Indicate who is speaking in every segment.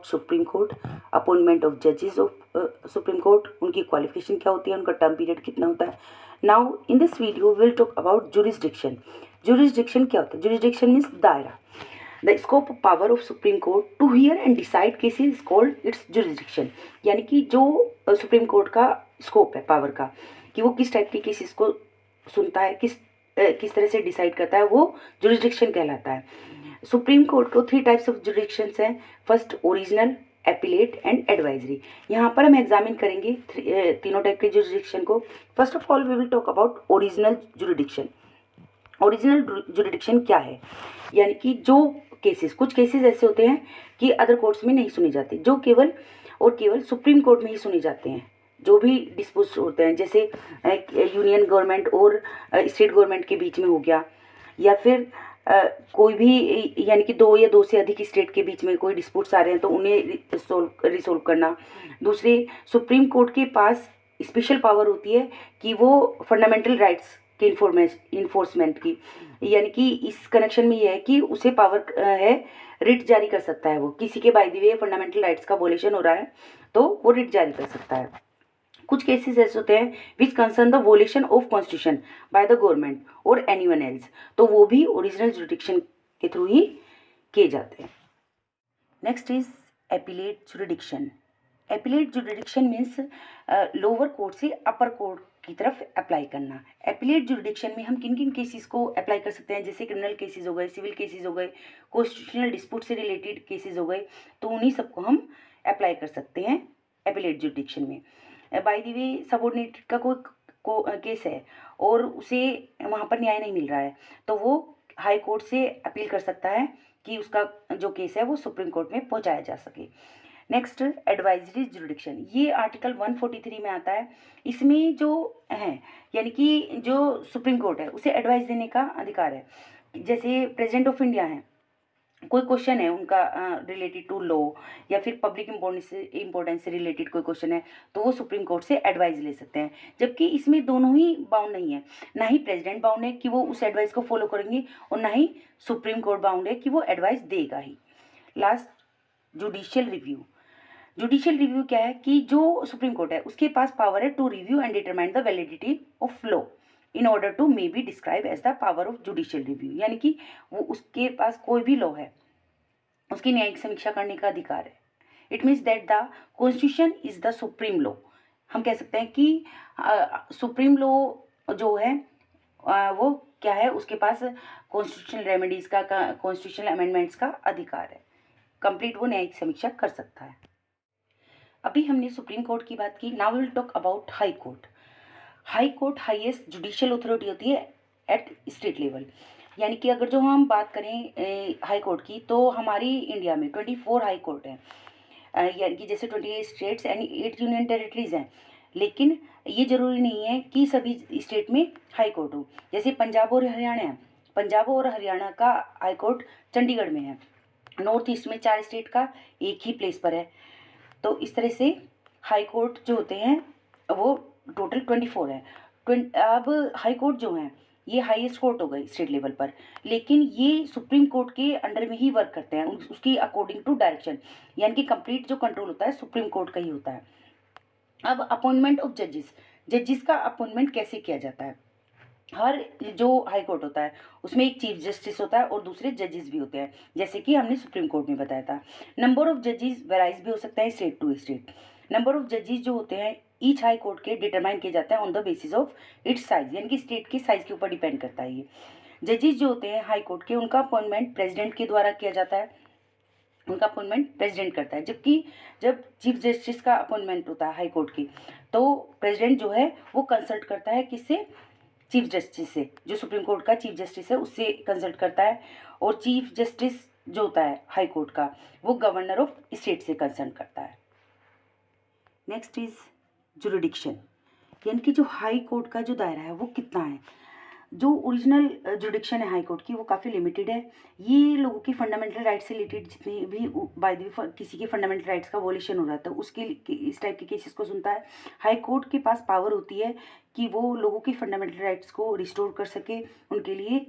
Speaker 1: About Supreme Court, appointment of जजेस of Supreme Court, उनकी qualification क्या होती है, उनका टर्म पीरियड कितना होता है. Now in this video will talk about jurisdiction. Jurisdiction क्या होता है? जुरिस्डिक्शन मीन्स दायरा. The scope of power of Supreme Court to hear and decide cases is called its jurisdiction. यानी कि जो सुप्रीम कोर्ट का स्कोप है पावर का, कि वो किस टाइप के केसेस को सुनता है, किस तरह से डिसाइड करता है, वो जुरिस्डिक्शन कहलाता है. सुप्रीम कोर्ट को 3 टाइप्स ऑफ जुरिस्डिक्शंस हैं. First original, appellate and advisory. यहाँ पर हम एग्जामिन करेंगे तीनों टाइप के जुरिस्डिक्शन को. First of all we will talk about original jurisdiction. Original jurisdiction क्या है? यानी कि जो केसेस, कुछ केसेस ऐसे होते हैं कि अदर कोर्ट्स में नहीं सुने जाते, जो केवल और केवल सुप्रीम कोर्ट में ही सुने जाते हैं. जो भी डिस्प्यूट होते हैं, जैसे यूनियन गवर्नमेंट और स्टेट गवर्नमेंट के बीच में हो गया, या फिर कोई भी, यानी कि 2 या 2 से अधिक स्टेट के बीच में कोई डिस्प्यूट्स आ रहे हैं तो उन्हें रिसोल्व करना. दूसरे, सुप्रीम कोर्ट के पास स्पेशल पावर होती है कि वो फंडामेंटल राइट्स के इन्फोर्समेंट की, यानी कि इस कनेक्शन में ये है कि उसे पावर है, रिट जारी कर सकता है. वो किसी के by the way fundamental rights का वोलेशन हो रहा है तो वो रिट जारी कर सकता है. कुछ केसेस ऐसे होते हैं which concern the violation of constitution by the government और एनीवन एल्स, तो वो भी ओरिजिनल जुरिस्डिक्शन के थ्रू ही किए जाते हैं. Next is appellate jurisdiction. Appellate jurisdiction means lower court से अपर कोर्ट की तरफ अप्लाई करना. एपिलेट जुरिस्डिक्शन में हम किन किन केसेस को अप्लाई कर सकते हैं, जैसे क्रिमिनल केसेस हो गए, सिविल केसेस हो गए, कॉन्स्टिट्यूशनल डिस्प्यूट से रिलेटेड केसेस हो गए, तो उन्हीं सबको हम अप्लाई कर सकते हैं एपिलेट जुरिस्डिक्शन में. बाय द वे सबऑर्डिनेटेड का कोई केस है और उसे वहाँ पर न्याय नहीं मिल रहा है, तो वो हाई कोर्ट से अपील कर सकता है कि उसका जो केस है वो सुप्रीम कोर्ट में पहुँचाया जा सके. Next, advisory jurisdiction. ये आर्टिकल 143 में आता है. इसमें जो है, यानी कि जो सुप्रीम कोर्ट है उसे एडवाइस देने का अधिकार है. जैसे प्रेसिडेंट ऑफ इंडिया है, कोई क्वेश्चन है उनका रिलेटेड टू लॉ या फिर पब्लिक इम्पोर्टेंस से रिलेटेड कोई क्वेश्चन है, तो वो सुप्रीम कोर्ट से एडवाइस ले सकते हैं. जबकि इसमें दोनों ही बाउंड नहीं है, ना ही प्रेसिडेंट बाउंड है कि वो उस एडवाइस को फॉलो करेंगे और ना ही सुप्रीम कोर्ट बाउंड है कि वो एडवाइस देगा ही. Last, judicial review. Judicial review क्या है कि जो सुप्रीम कोर्ट है उसके पास पावर है to review and determine the validity of law in order to may be describe as the power of judicial review. यानी कि वो उसके पास कोई भी लॉ है उसकी न्यायिक समीक्षा करने का अधिकार है. It means that the constitution is the supreme law. हम कह सकते हैं कि सुप्रीम लॉ जो है वो क्या है, उसके पास कॉन्स्टिट्यूशनल रेमेडीज का कॉन्स्टिट्यूशनल अमेंडमेंट्स का अधिकार है. कंप्लीट वो न्यायिक समीक्षा कर सकता है. अभी हमने सुप्रीम कोर्ट की बात की. Now will talk about high court. High court highest judicial authority होती है एट स्टेट लेवल. यानी कि अगर जो हम बात करें हाई कोर्ट की, तो हमारी इंडिया में 24 हाई कोर्ट हैं. यानी कि जैसे 28 स्टेट्स एंड 8 यूनियन टेरिटरीज हैं. लेकिन ये ज़रूरी नहीं है कि सभी स्टेट में हाई कोर्ट हो. जैसे पंजाब और हरियाणा है, पंजाब और हरियाणा का हाई कोर्ट चंडीगढ़ में है. नॉर्थ ईस्ट में 4 स्टेट का एक ही प्लेस पर है. तो इस तरह से हाई कोर्ट जो होते हैं वो टोटल 24 है. अब हाई कोर्ट जो हैं ये हाईएस्ट कोर्ट हो गई स्टेट लेवल पर, लेकिन ये सुप्रीम कोर्ट के अंडर में ही वर्क करते हैं, उसकी अकॉर्डिंग टू डायरेक्शन. यानी कि कंप्लीट जो कंट्रोल होता है सुप्रीम कोर्ट का ही होता है. अब अपॉइंटमेंट ऑफ जजेस. जजेस का अपॉइंटमेंट कैसे किया जाता है? हर जो हाई कोर्ट होता है उसमें एक चीफ जस्टिस होता है और दूसरे जजेस भी होते हैं, जैसे कि हमने सुप्रीम कोर्ट में बताया था. नंबर ऑफ जजेस वेराइज भी हो सकता है state to state. Number of जजेस जो होते हैं ईच हाई कोर्ट के डिटरमाइन किए जाते हैं on the basis of its size, यानी कि स्टेट के साइज के ऊपर डिपेंड करता है. ये जजेस जो होते हैं हाई कोर्ट के, उनका अपॉइंटमेंट प्रेसिडेंट के द्वारा किया जाता है. उनका अपॉइंटमेंट प्रेसिडेंट करता है. जबकि जब चीफ जस्टिस का अपॉइंटमेंट होता है हाई कोर्ट की, तो प्रेसिडेंट जो है वो कंसल्ट करता है किससे? चीफ जस्टिस से. जो सुप्रीम कोर्ट का चीफ जस्टिस है उससे कंसल्ट करता है. और चीफ जस्टिस जो होता है हाई कोर्ट का, वो गवर्नर ऑफ स्टेट से कंसल्ट करता है. Next is jurisdiction. यानी कि जो हाई कोर्ट का जो दायरा है वो कितना है. जो ओरिजिनल जुरिडिक्शन है हाई कोर्ट की वो काफ़ी लिमिटेड है. ये लोगों की फंडामेंटल राइट्स से रिलेटेड जितने भी बाय द वे किसी के फंडामेंटल राइट्स का वोलेशन हो रहा था उसके इस टाइप के केसेस को सुनता है. हाई कोर्ट के पास पावर होती है कि वो लोगों की फंडामेंटल राइट्स को रिस्टोर कर सके, उनके लिए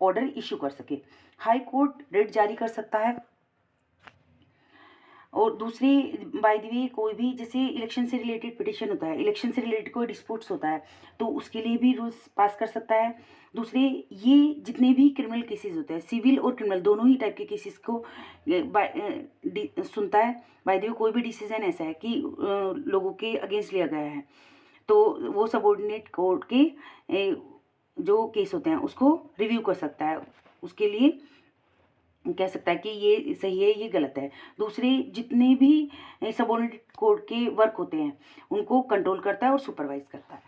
Speaker 1: ऑर्डर इशू कर सके. हाई कोर्ट रिट जारी कर सकता है और दूसरी बाय द वे कोई भी जैसे इलेक्शन से रिलेटेड पिटिशन होता है, इलेक्शन से रिलेटेड कोई डिस्प्यूट्स होता है तो उसके लिए भी रूल्स पास कर सकता है। दूसरे ये जितने भी क्रिमिनल केसेस होते हैं, सिविल और क्रिमिनल दोनों ही टाइप के केसेस को सुनता है। बाय द वे कोई भी डिसीजन ऐसा है कि लोगों के अगेंस्ट लिया गया है तो वो सबॉर्डिनेट कोर्ट के जो केस होते हैं उसको रिव्यू कर सकता है, उसके लिए कह सकता है कि ये सही है ये गलत है। दूसरे जितने भी सबॉर्डिनेट कोर्ट के वर्क होते हैं उनको कंट्रोल करता है और सुपरवाइज करता है।